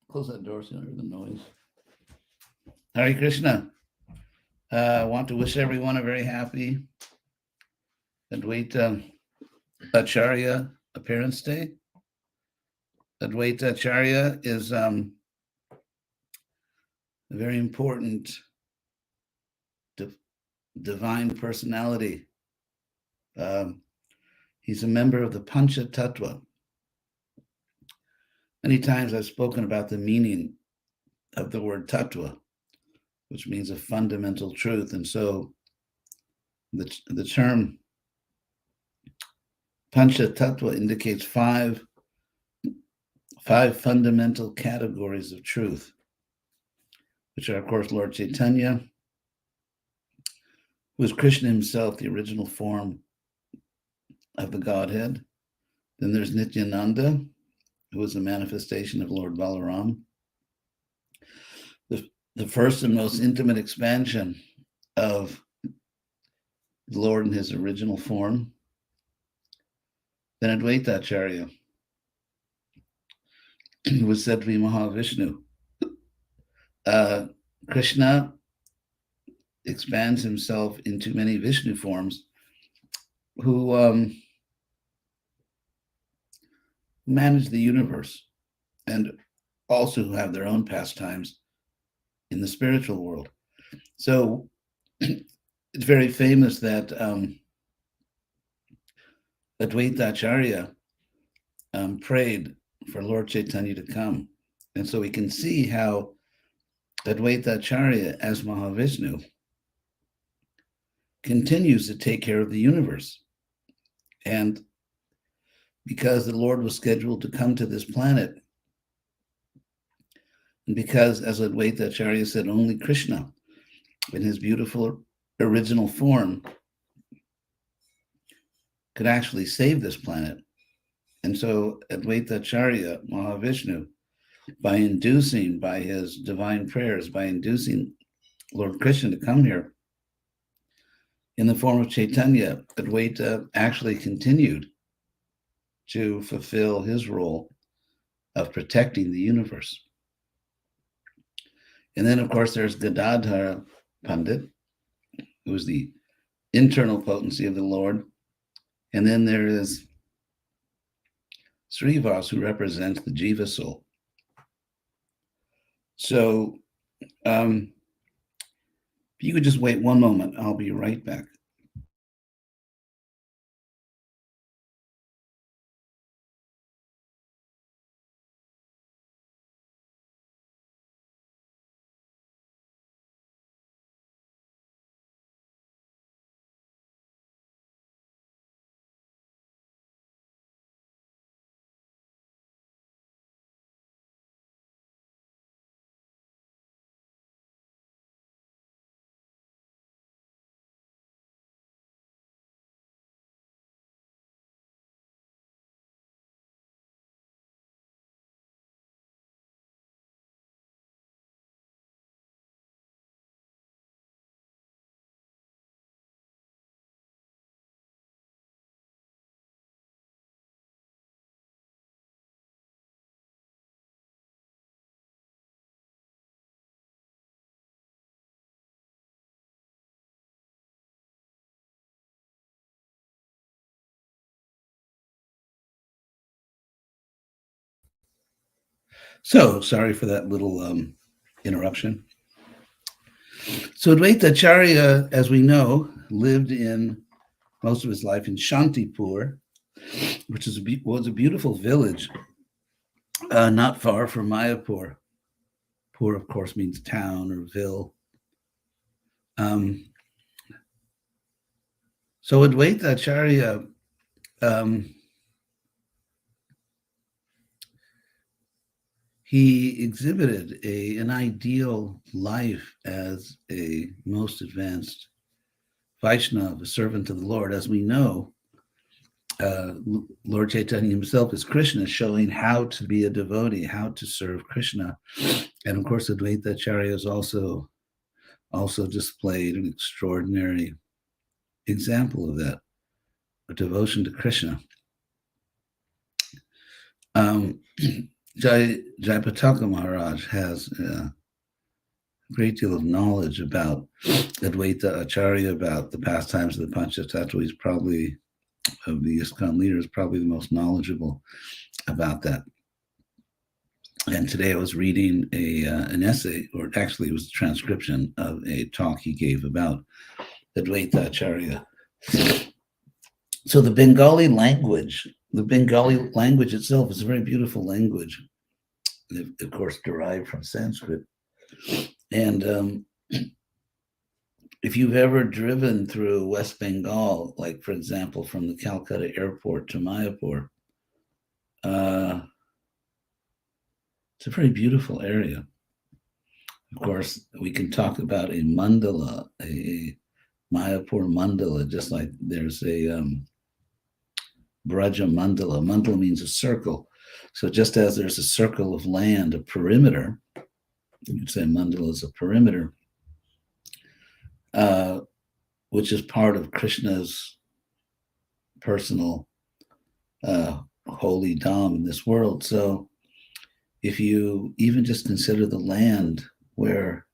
Close that door so you don't hear the noise. Hare Krishna. I want to wish everyone a very happy Advaita Acharya Appearance Day. Advaita Acharya is a very important divine personality. He's a member of the Pancha Tattva. Many times I've spoken about the meaning of the word tattva, which means a fundamental truth. And so the term Pancha Tattva indicates five fundamental categories of truth, which are, of course, Lord Chaitanya, who is Krishna himself, the original form of the Godhead. Then there's Nityananda, who is a manifestation of Lord Balaram, the first and most intimate expansion of the Lord in his original form. Then Advaita Acharya, who was said to be Mahavishnu. Krishna expands himself into many Vishnu forms who manage the universe and also who have their own pastimes in the spiritual world. So it's very famous that Advaita Acharya prayed for Lord Chaitanya to come. And so we can see how Advaita Acharya as Mahavishnu continues to take care of the universe. And because the Lord was scheduled to come to this planet, and because, as Advaita Acharya said, only Krishna, in his beautiful original form, could actually save this planet. And so Advaita Acharya, Mahavishnu, by his divine prayers, by inducing Lord Krishna to come here in the form of Chaitanya, Advaita actually continued to fulfill his role of protecting the universe. And then, of course, there's Gadadhara Pandit, who is the internal potency of the Lord. And then there is Srivas, who represents the Jiva soul. So if you could just wait one moment, I'll be right back. So sorry for that little interruption. So Advaita Acharya, as we know, lived in most of his life in Shantipur, which was a beautiful village not far from Mayapur. Pur, of course, means town or ville. So Advaita Acharya he exhibited an ideal life as a most advanced Vaishnava, a servant of the Lord. As we know, Lord Chaitanya himself is Krishna, showing how to be a devotee, how to serve Krishna. And of course, Advaita Acharya has also displayed an extraordinary example of that, a devotion to Krishna. Jayapataka Maharaj has a great deal of knowledge about Advaita Acharya, about the pastimes of the Panchatattva. He's probably, of the ISKCON leaders, probably the most knowledgeable about that. And today I was reading an essay, or actually it was a transcription of a talk he gave about Advaita Acharya. So the Bengali language itself is a very beautiful language, of course, derived from Sanskrit. And if you've ever driven through West Bengal, like, for example, from the Calcutta airport to Mayapur, it's a very beautiful area. Of course, we can talk about a mandala, a Mayapur mandala, just like there's a Braja mandala. Mandala means a circle. So just as there's a circle of land, a perimeter, you could say mandala is a perimeter, which is part of Krishna's personal holy dham in this world. So if you even just consider the land where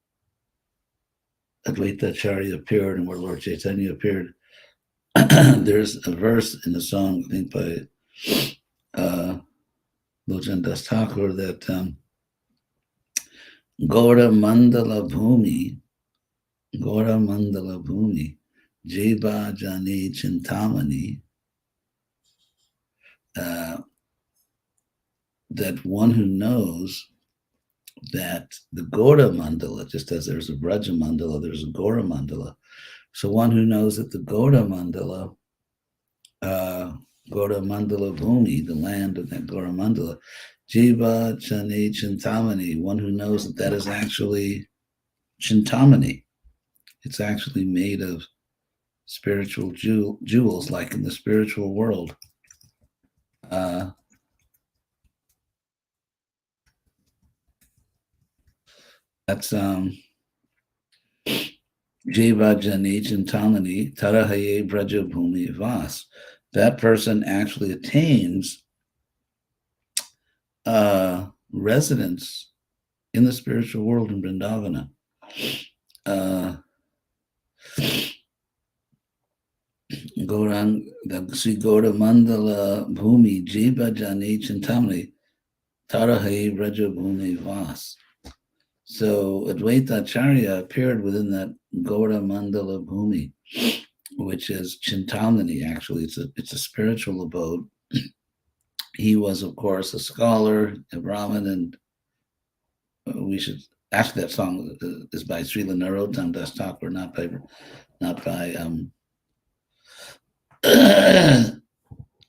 Advaita Acharya appeared and where Lord Chaitanya appeared, there's a verse in the song, I think, by Lochan Das Thakur that Gaura Mandala Bhumi, Jeba Jani Chintamani, that one who knows that the Gaura Mandala, just as there's a Braja Mandala, there's a Gaura Mandala. So one who knows that the Gaura Mandala, Gaura Mandala Bhumi, the land of that Gaura Mandala, Jiva Chani Chintamani, one who knows that that is actually Chintamani. It's actually made of spiritual jewels, like in the spiritual world. That's Jiva Jani Chintamani Tarahaye Braja Bhumi Vas. That person actually attains residence in the spiritual world in Vrindavana. Gaurang, the Sri Gaura Mandala Bhumi Jiva Jani Chintamani Tarahaye Braja Bhumi Vas. So Advaita Acharya appeared within that Gaura Mandala Bhumi, which is Chintamani. Actually, it's a spiritual abode. He was, of course, a scholar, a Brahmin, and we should actually, that song is by Srila Narottam Das Thakur, not by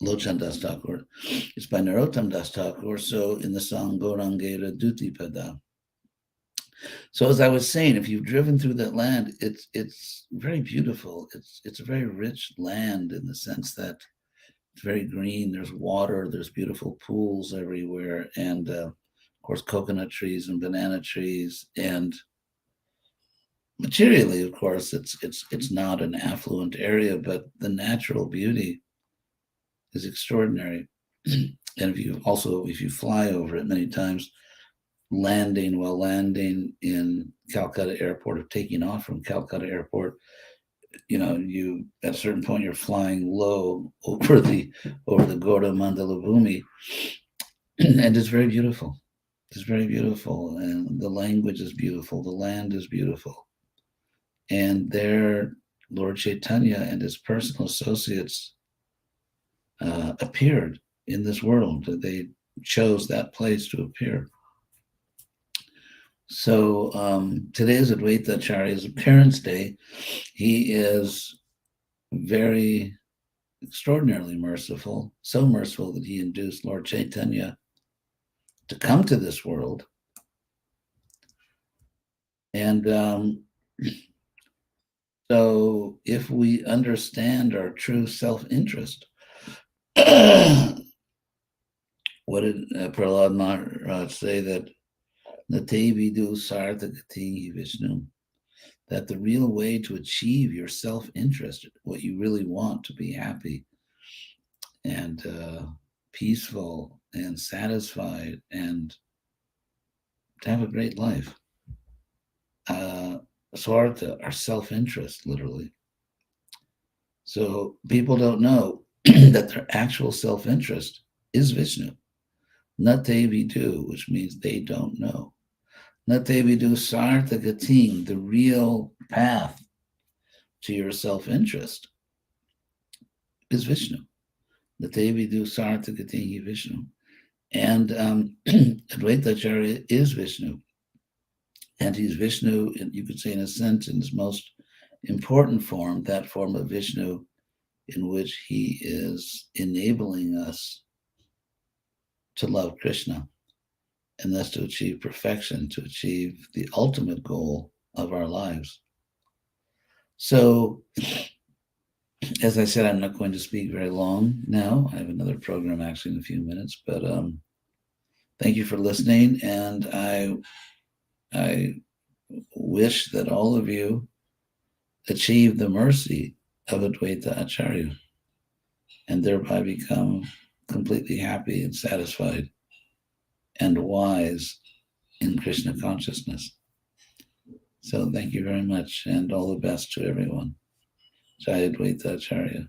Lochan Das Thakur. It's by Narottam Das Thakur. So in the song Gaurangera Duti Pada. So as I was saying, if you've driven through that land, it's very beautiful. It's a very rich land in the sense that it's very green. There's water. There's beautiful pools everywhere, and of course coconut trees and banana trees. And materially, of course, it's not an affluent area, but the natural beauty is extraordinary. And if you fly over it many times, while landing in Calcutta airport or taking off from Calcutta airport, you at a certain point you're flying low over the Gaura Mandala Bhumi, and it's very beautiful. It's very beautiful, and the language is beautiful. The land is beautiful, and there, Lord Chaitanya and his personal associates appeared in this world. They chose that place to appear. So today is Advaita Acharya's appearance day. He is very extraordinarily merciful, so merciful that he induced Lord Chaitanya to come to this world. And so if we understand our true self-interest, what did Prahlad Maharaj say, that Nate vidu sarthagati Vishnu, that the real way to achieve your self-interest, what you really want, to be happy and peaceful and satisfied and to have a great life. Swartha, our self-interest, literally. So people don't know that their actual self-interest is Vishnu. Nate vidu, which means they don't know. Nate vidu sartha gating, the real path to your self-interest is Vishnu. Nate vidu sartha gating Vishnu. And Advaita Acharya is Vishnu. And he's Vishnu, you could say in a sense, in his most important form, that form of Vishnu in which he is enabling us to love Krishna and thus to achieve perfection, to achieve the ultimate goal of our lives. So, as I said, I'm not going to speak very long now. I have another program actually in a few minutes, but thank you for listening. And I wish that all of you achieve the mercy of Advaita Acharya and thereby become completely happy and satisfied and wise in Krishna consciousness. So thank you very much and all the best to everyone. Jai Advaita Acharya.